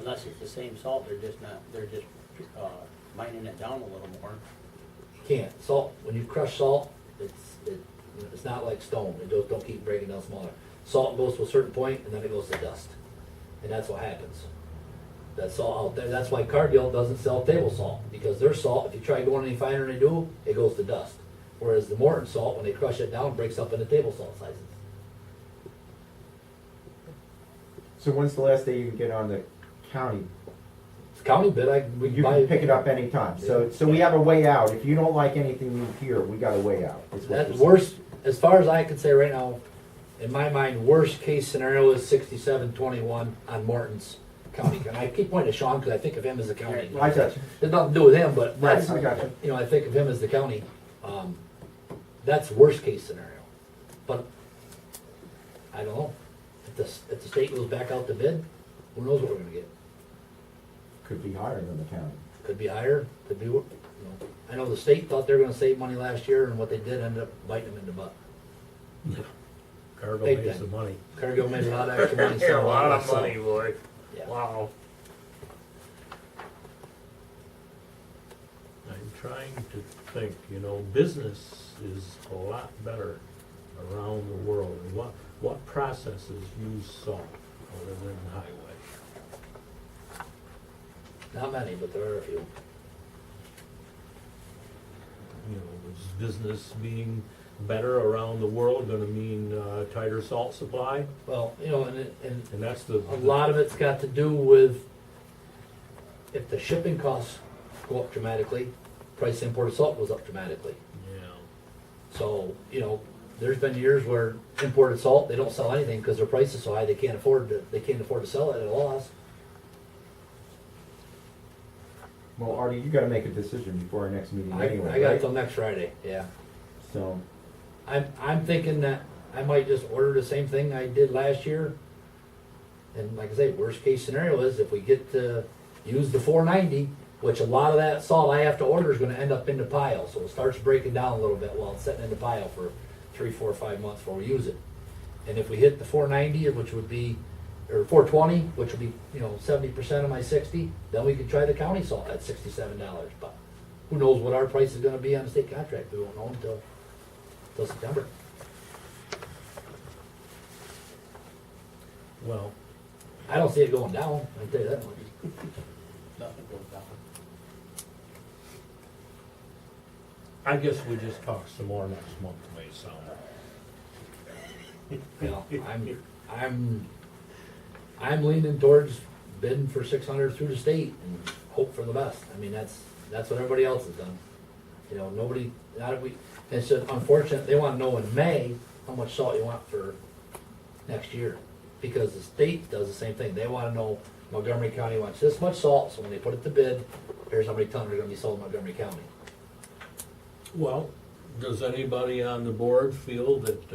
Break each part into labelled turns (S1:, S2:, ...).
S1: Unless it's the same salt, they're just mining it down a little more.
S2: Can't, salt, when you crush salt, it's not like stone, it just don't keep breaking down smaller. Salt goes to a certain point and then it goes to dust, and that's what happens. That's all out there, that's why Cargill doesn't sell table salt, because their salt, if you try going any finer than they do, it goes to dust. Whereas the Morton salt, when they crush it down, breaks up into table salt sizes.
S3: So when's the last day you can get on the county?
S2: It's county bid, we
S3: You
S2: buy.
S3: can pick it up anytime. So we have a way out. If you don't like anything you hear, we got a way out. is what
S2: That's
S3: you're saying.
S2: worst, as far as I can say right now, in my mind, worst case scenario is 67-21 on Morton's county. And I keep pointing to Sean because I think of him as the county.
S3: I got you.
S2: There's nothing to do with him, but
S3: Right,
S2: that's,
S3: I got you.
S2: you know, I think of him as the county. That's worst case scenario. But I don't know. If the state goes back out to bid, who knows what we're gonna get?
S3: Could be higher than the county.
S2: Could be higher, could be, you know. I know the state thought they were gonna save money last year, and what they did ended up biting them in the butt.
S4: Cargill
S2: Big
S4: made
S2: time.
S4: some money.
S2: Cargill made a lot of extra money.
S4: A
S2: selling
S4: lot
S2: that
S4: of money,
S2: salt.
S4: boy.
S2: Yeah.
S4: Wow. I'm trying to think, you know, business is a lot better around the world. And what processes use salt other than highway?
S2: Not many, but there are a few.
S4: You know, is business being better around the world gonna mean tighter salt supply?
S2: Well, you know, and
S4: And that's the.
S2: a lot of it's got to do with if the shipping costs go up dramatically, price of imported salt goes up dramatically.
S4: Yeah.
S2: So, you know, there's been years where imported salt, they don't sell anything because their price is so high, they can't afford to sell it at a loss.
S3: Well, Artie, you gotta make a decision before our next meeting anyway,
S2: I got
S3: right?
S2: till next Friday, yeah.
S3: So,
S2: I'm thinking that I might just order the same thing I did last year. And like I say, worst case scenario is if we get to use the 490, which a lot of that salt I have to order is gonna end up in the pile. So it starts breaking down a little bit while it's sitting in the pile for 3, 4, 5 months before we use it. And if we hit the 490, which would be, or 420, which would be, you know, 70% of my 60, then we could try the county salt at $67. But who knows what our price is gonna be on the state contract? We won't know until September.
S4: Well,
S2: I don't see it going down, I can tell you that much.
S1: Nothing goes down.
S4: I guess we just talk some more next month, may sound.
S2: You know, I'm leaning towards bidding for 600 through the state and hope for the best. I mean, that's what everybody else has done. You know, nobody, not if we, it's just unfortunate, they wanna know in May how much salt you want for next year. Because the state does the same thing. They wanna know Montgomery County wants this much salt, so when they put it to bid, here's how many tons are gonna be sold in Montgomery County.
S4: Well, does anybody on the board feel that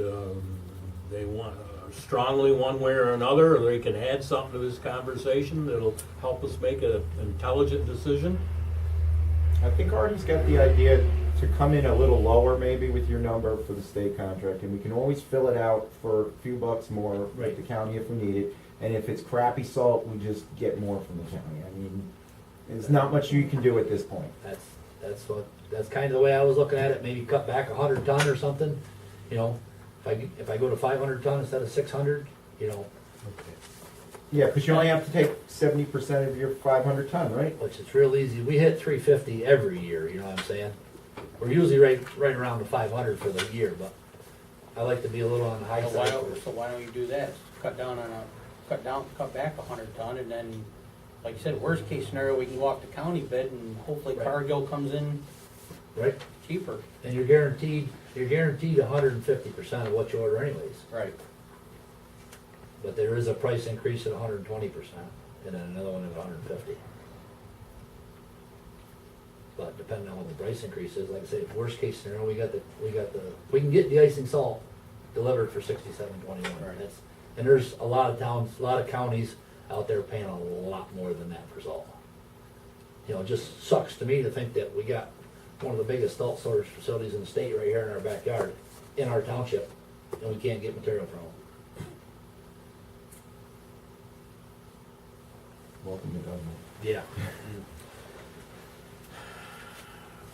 S4: they want strongly one way or another, or they can add something to this conversation that'll help us make an intelligent decision?
S3: I think Artie's got the idea to come in a little lower maybe with your number for the state contract, and we can always fill it out for a few bucks more with
S2: Right.
S3: the county if we need it. And if it's crappy salt, we just get more from the county. I mean, there's not much you can do at this point.
S2: That's kind of the way I was looking at it, maybe cut back 100 ton or something, you know, if I go to 500 ton instead of 600, you know,
S4: Okay.
S3: Yeah, because you only have to take 70% of your 500 ton, right?
S2: which is real easy. We hit 350 every year, you know what I'm saying? We're usually right around the 500 for the year, but I like to be a little on the high
S1: So
S2: side.
S1: why don't you do that? Cut back 100 ton, and then, like you said, worst case scenario, we can go off the county bid, and hopefully
S2: Right.
S1: Cargill comes in
S2: Right?
S1: cheaper.
S2: And you're guaranteed 150% of what you order anyways.
S1: Right.
S2: But there is a price increase at 120%, and then another one at 150. But depending on what the price increase is, like I say, worst case scenario, we can get de-icing salt delivered for 67.21.
S1: Right.
S2: And there's a lot of towns, a lot of counties out there paying a lot more than that for salt. You know, it just sucks to me to think that we got one of the biggest salt storage facilities in the state right here in our backyard, in our township, and we can't get material from them.
S3: Welcome to government.
S2: Yeah.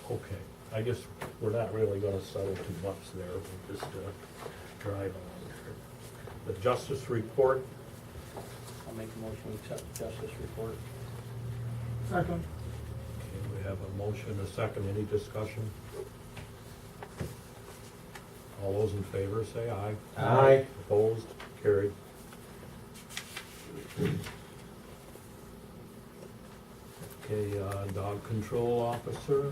S4: Okay, I guess we're not really gonna settle too much there, we'll just drive on. The justice report,
S1: I'll make a motion to accept the justice report.
S5: Second.
S4: okay, we have a motion, a second, any discussion? All those in favor say aye.
S3: Aye.
S4: Opposed, carried. Okay, dog control officer,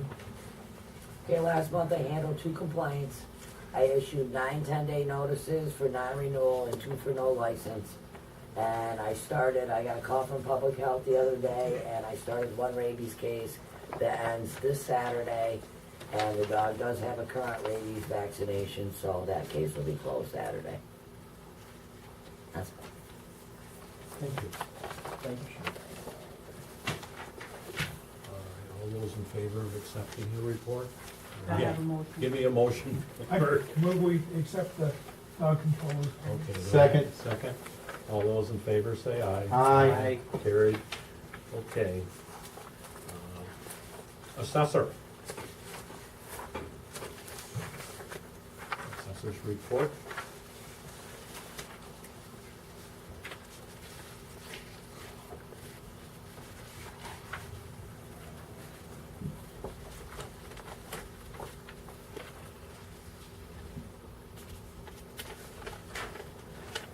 S6: Okay, last month I handled 2 complaints. I issued 9 10-day notices for non-renewal and 2 for no license. And I got a call from public health the other day, and I started 1 rabies case that ends this Saturday. And the dog does have a current rabies vaccination, so that case will be closed Saturday. That's
S4: thank you.
S3: Thank you, Sean.
S4: All those in favor of accepting the report?
S5: I
S4: Yeah.
S5: have a motion.
S4: Give me a motion.
S5: I move we accept the dog controllers.
S4: Okay.
S3: Second.
S4: Second. All those in favor say aye.
S3: Aye.
S4: Carried. Okay. Assessor. Assessor's report.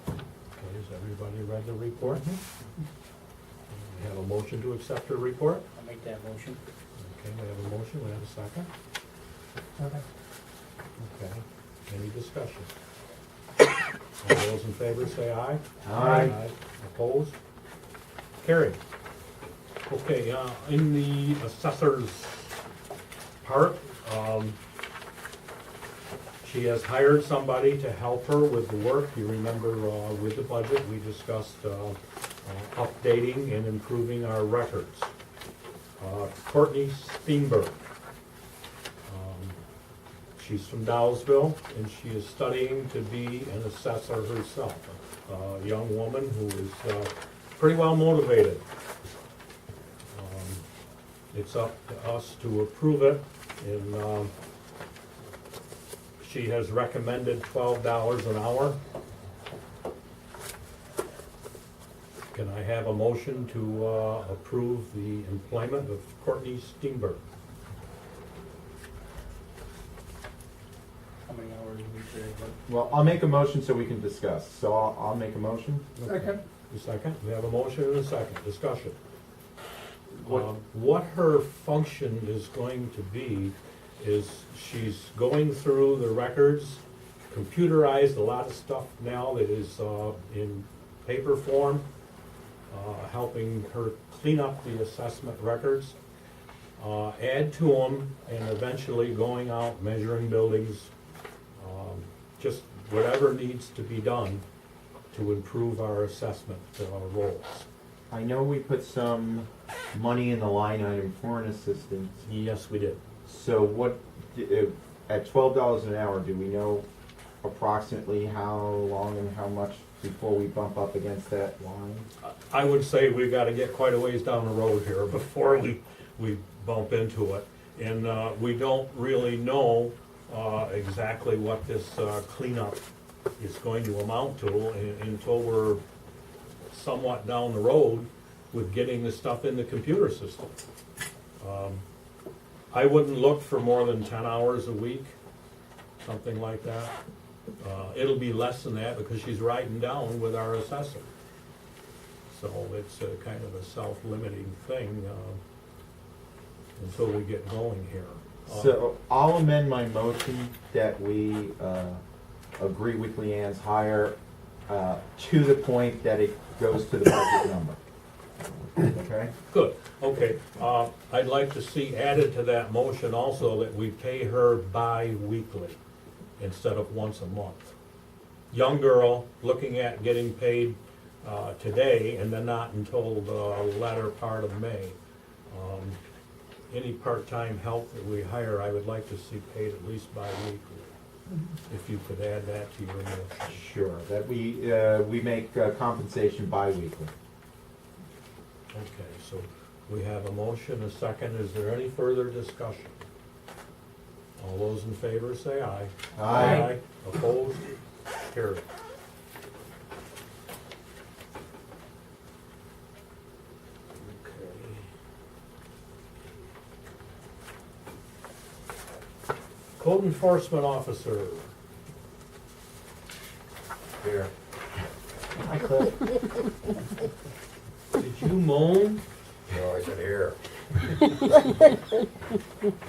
S4: Okay, has everybody read the report? We have a motion to accept the report.
S1: I'll make that motion.
S4: Okay, we have a motion, we have a second.
S5: Okay.
S4: Okay, any discussion? All those in favor say aye.
S3: Aye.
S4: Opposed? Carried. Okay, in the assessor's part, she has hired somebody to help her with the work. You remember, with the budget, we discussed, updating and improving our records. Courtney Steenberg. She's from Dowsville, and she is studying to be an assessor herself. A young woman who is pretty well motivated. It's up to us to approve it, and she has recommended $12 an hour. Can I have a motion to approve the employment of Courtney Steenberg?
S1: How many hours a week do they work?
S3: Well, I'll make a motion so we can discuss. So I'll make a motion.
S5: Second.
S4: A second, we have a motion and a second, discussion.
S3: What-
S4: What her function is going to be is she's going through the records, computerized a lot of stuff now that is in paper form, helping her clean up the assessment records, add to them, and eventually going out, measuring buildings, just whatever needs to be done to improve our assessment roles.
S3: I know we put some money in the line item for an assistant.
S4: Yes, we did.
S3: So what, at $12 an hour, do we know approximately how long and how much before we bump up against that line?
S4: I would say we've got to get quite a ways down the road here before we bump into it. And we don't really know exactly what this cleanup is going to amount to until we're somewhat down the road with getting the stuff in the computer system. I wouldn't look for more than 10 hours a week, something like that. It'll be less than that because she's writing down with our assessor. So it's a kind of a self-limiting thing until we get going here.
S3: So I'll amend my motion that we agree with Leanne's hire to the point that it goes to the budget number. Okay?
S4: Good, okay. I'd like to see added to that motion also that we pay her bi-weekly instead of once a month. Young girl, looking at getting paid today and then not until the latter part of May. Any part-time help that we hire, I would like to see paid at least bi-weekly. If you could add that to your motion.
S3: Sure, that we make compensation bi-weekly.
S4: Okay, so we have a motion, a second. Is there any further discussion? All those in favor say aye.
S3: Aye.
S4: Opposed? Carried. Okay. Code enforcement officer.
S3: Here. Hi, Cliff.
S4: Did you moan?
S7: No, I said here.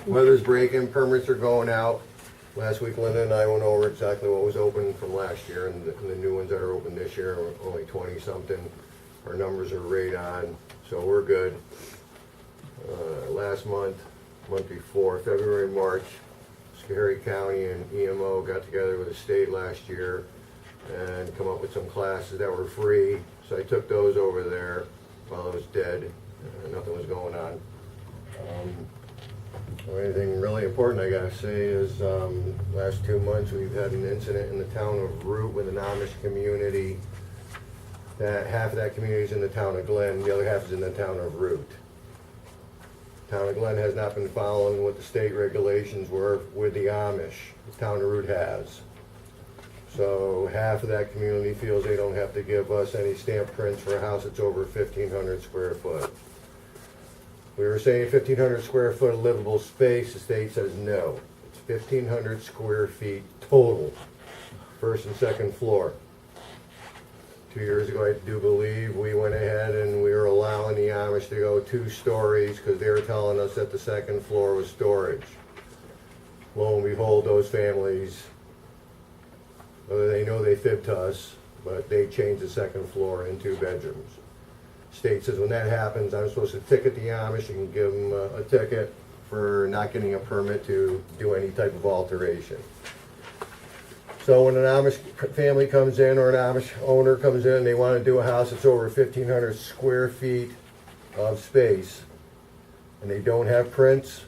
S7: Weather's breaking, permits are going out. Last week Linda and I went over exactly what was open from last year, and the new ones that are open this year are only 20-something. Our numbers are right on, so we're good. Last month before, February, March, Scary County and EMO got together with the state last year and come up with some classes that were free. So I took those over there while it was dead. Nothing was going on. Anything really important I gotta say is last 2 months we've had an incident in the town of Root with an Amish community. That half of that community is in the town of Glen, the other half is in the town of Root. Town of Glen has not been following what the state regulations were with the Amish. The town of Root has. So half of that community feels they don't have to give us any stamp prints for a house that's over 1,500 square foot. We were saying 1,500 square foot of livable space, the state says no. It's 1,500 square feet total, first and second floor. 2 years ago, I do believe, we went ahead and we were allowing the Amish to go 2 stories because they were telling us that the second floor was storage. Lo and behold, those families, they know they fibbed to us, but they changed the second floor into bedrooms. State says when that happens, I'm supposed to ticket the Amish and give them a ticket for not getting a permit to do any type of alteration. So when an Amish family comes in or an Amish owner comes in, they want to do a house that's over 1,500 square feet of space, and they don't have prints,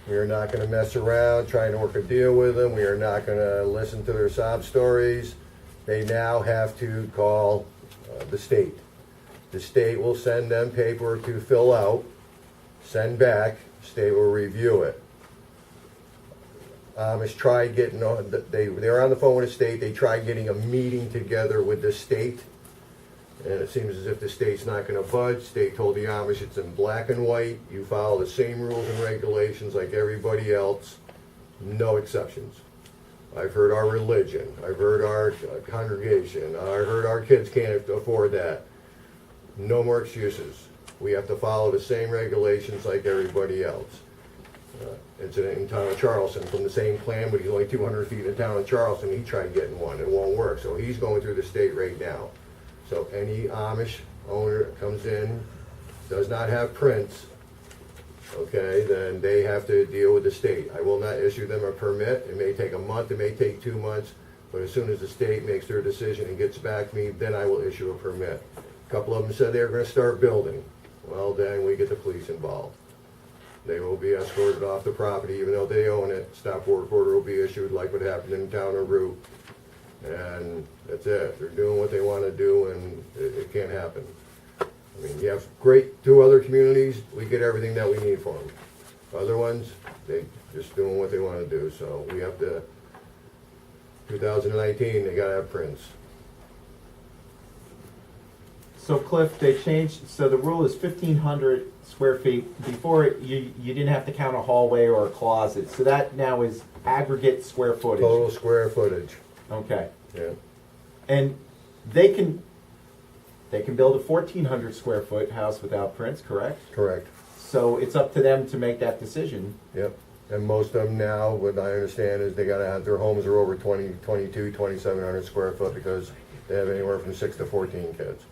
S7: we are not going to mess around trying to work a deal with them. We are not going to listen to their sob stories. They now have to call the state. The state will send them paper to fill out, send back, state will review it. Amish tried getting on, they were on the phone with the state, they tried getting a meeting together with the state, and it seems as if the state's not gonna budge. State told the Amish it's in black and white, you follow the same rules and regulations like everybody else, no exceptions. I've heard our religion, I've heard our congregation, I heard our kids can't afford that. No more excuses. We have to follow the same regulations like everybody else. Incident in town of Charleston from the same plan, but he's only 200 feet in town of Charleston. He tried getting one, it won't work. So he's going through the state right now. So any Amish owner that comes in, does not have prints, okay, then they have to deal with the state. I will not issue them a permit. It may take a month, it may take 2 months, but as soon as the state makes their decision and gets back to me, then I will issue a permit. A couple of them said they were going to start building. Well, then we get the police involved. They will be escorted off the property, even though they own it. Stop work order will be issued like what happened in the town of Root. And that's it. They're doing what they want to do, and it can't happen. I mean, you have great 2 other communities, we get everything that we need for them. Other ones, they just doing what they want to do. So we have to, 2019, they got to have prints.
S3: So Cliff, they changed, so the rule is 1,500 square feet. Before, you didn't have to count a hallway or a closet, so that now is aggregate square footage.
S7: Total square footage,
S3: Okay.
S7: yeah.
S3: And they can build a 1,400 square foot house without prints, correct?
S7: Correct.
S3: So it's up to them to make that decision.
S7: Yep, and most of them now, what I understand is they gotta have, their homes are over 2,700 square foot because they have anywhere from 6 to 14 kids.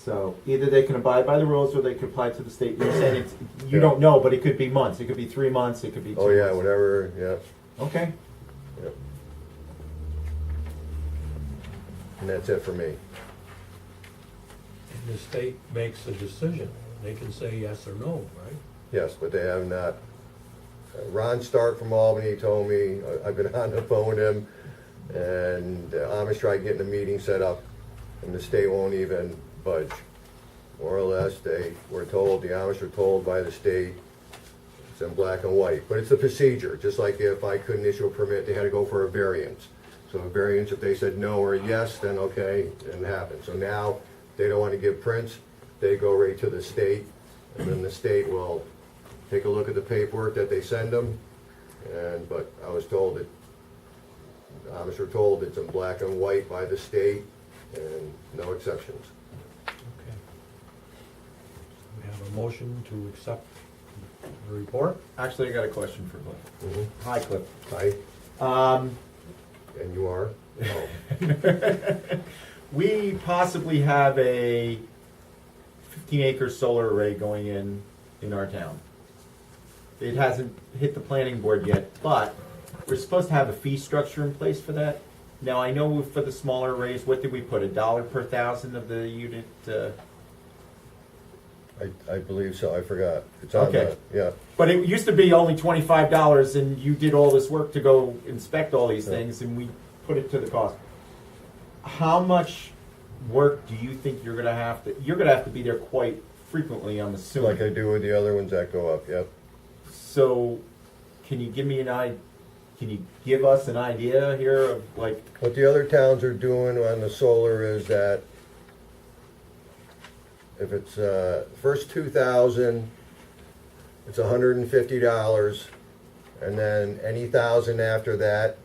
S3: So either they can abide by the rules or they can apply to the state. You're saying it's, you
S7: Yeah.
S3: don't know, but it could be months. It could be 3 months, it could be 2
S7: Oh yeah,
S3: months.
S7: whatever, yeah,
S3: Okay.
S7: yep. And that's it for me.
S4: The state makes a decision. They can say yes or no, right?
S7: Yes, but they have not. Ron Stark from Albany told me, I've been on the phone with him, and Amish tried getting a meeting set up, and the state won't even budge. more or less, they were told, the Amish were told by the state, it's in black and white, but it's a procedure, just like if I couldn't issue a permit, they had to go for a variance. So a variance, if they said no or yes, then okay, it didn't happen. So now, they don't want to give prints, they go right to the state, and then the state will take a look at the paperwork that they send them, but I was told that, Amish were told it's in black and white by the state, and no exceptions.
S4: Okay. We have a motion to accept the report.
S3: Actually, I got a question for Cliff.
S7: Mhm.
S3: Hi, Cliff.
S7: Hi, and you are? Oh.
S3: We possibly have a 15-acre solar array going in our town. It hasn't hit the planning board yet, but we're supposed to have a fee structure in place for that. Now, I know for the smaller arrays, what did we put, $1 per thousand of the unit?
S7: I believe so, I forgot. It's on
S3: Okay.
S7: yeah.
S3: But it used to be only $25, and you did all this work to go inspect all these
S7: Yeah.
S3: things, and we put it to the cost. How much work do you think you're gonna have to? You're gonna have to be there quite frequently, I'm assuming.
S7: Like I do with the other ones that go up, yep.
S3: So, can you give me Can you give us an idea here of like?
S7: What the other towns are doing on the solar is that if it's first 2,000, it's $150, and then any thousand after that,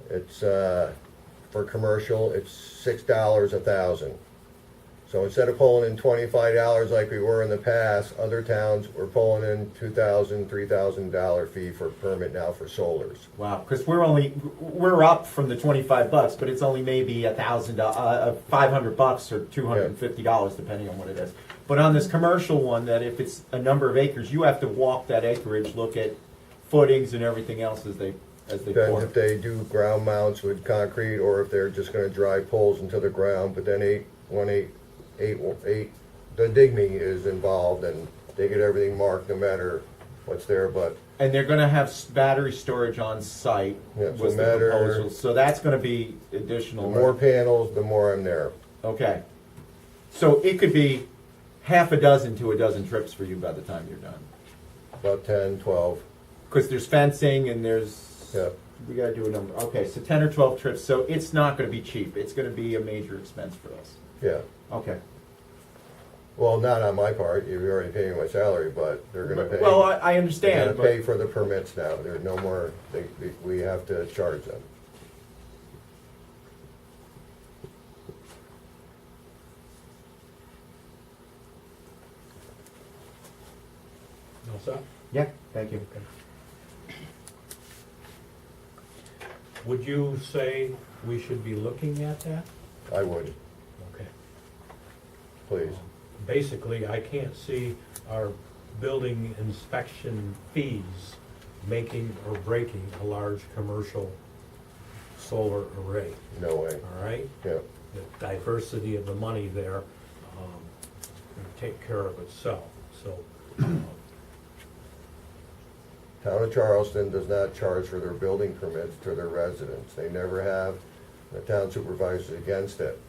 S7: it's for commercial, it's $6 a thousand. So instead of pulling in $25 like we were in the past, other towns were pulling in $2,000, $3,000 fee for permit now for solars.
S3: Wow, because we're up from the $25, but it's only maybe $500 or $250 depending on what it is. But on this commercial one, that if it's a number of acres, you have to walk that acreage, look at footings and everything else as they
S7: Depends
S3: pour.
S7: if they do ground mounts with concrete or if they're just gonna drive poles into the ground, but then the digging is involved and they get everything marked no matter what's there, but
S3: And they're going to have battery storage on site.
S7: Yeah,
S3: was
S7: so
S3: the
S7: matter-
S3: proposal. So that's going to be
S7: the
S3: additional.
S7: more
S3: right?
S7: panels, the more I'm there.
S3: Okay. So it could be half a dozen to a dozen trips for you by the time you're done.
S7: About 10, 12,
S3: Because there's fencing and there's.
S7: yeah.
S3: We got to do a number. Okay, so 10 or 12 trips. So it's not going to be cheap. It's going to be a major expense for us.
S7: Yeah.
S3: Okay.
S7: Well, not on my part, you're already paying my salary, but they're gonna pay.
S3: Well, I
S7: They're
S3: understand.
S7: gonna
S3: But
S7: pay for the permits now, there's no more, we have to charge them.
S4: All set?
S3: yeah, thank you.
S4: Would you say we should be looking at that?
S7: I would,
S4: Okay.
S7: please.
S4: Basically, I can't see our building inspection fees making or breaking a large commercial solar array,
S7: No way,
S4: all right?
S7: yeah.
S4: The diversity of the money there will take care of itself, so.
S7: Town of Charleston does not charge for their building permits to their residents. They never have. The town supervisor's against it.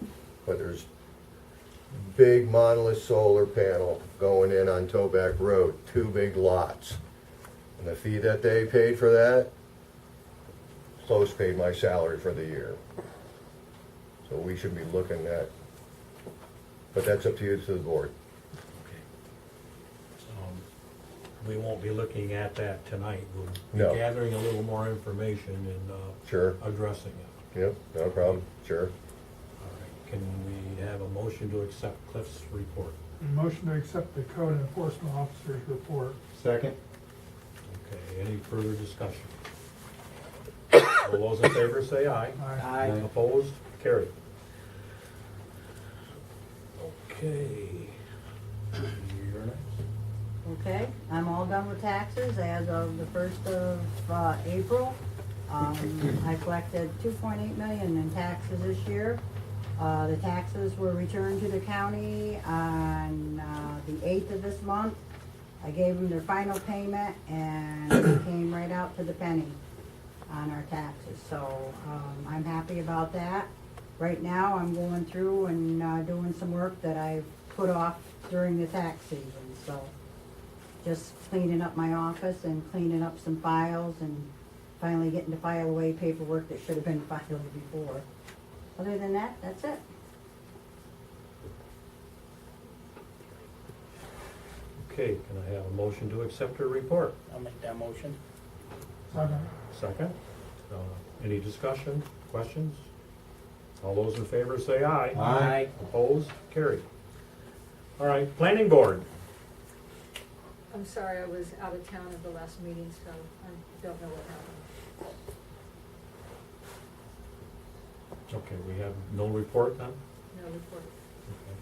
S7: But there's big monolith solar panel going in on Toback Road, 2 big lots. And the fee that they paid for that, close paid my salary for the year. So we should be looking at, but that's up to you, to the board.
S4: We won't be looking at that tonight. We'll
S7: No.
S4: be gathering a little more information and
S7: Sure,
S4: addressing it.
S7: yep, no problem, sure.
S4: All right, can we have a motion to accept Cliff's report?
S5: Motion to accept the code enforcement officer's report.
S3: Second.
S4: Okay, any further discussion? All those in favor say aye.
S5: Aye.
S4: Opposed? Carried. Okay. You're next.
S8: Okay, I'm all done with taxes as of the 1st of April. I collected 2.8 million in taxes this year. The taxes were returned to the county on the 8th of this month. I gave them their final payment and it came right out to the penny on our taxes. So I'm happy about that. Right now, I'm going through and doing some work that I've put off during the tax season, so just cleaning up my office and cleaning up some files and finally getting to file away paperwork that should have been filed before. Other than that, that's it.
S4: Okay, can I have a motion to accept her report?
S1: I'll make that motion.
S5: Second.
S4: Second. Any discussion, questions? All those in favor say aye.
S3: Aye.
S4: Opposed? Carried. All right, planning board.
S9: I'm sorry, I was out of town at the last meeting, so I don't know what happened.
S4: Okay, we have no report then?
S9: No report.
S4: Okay.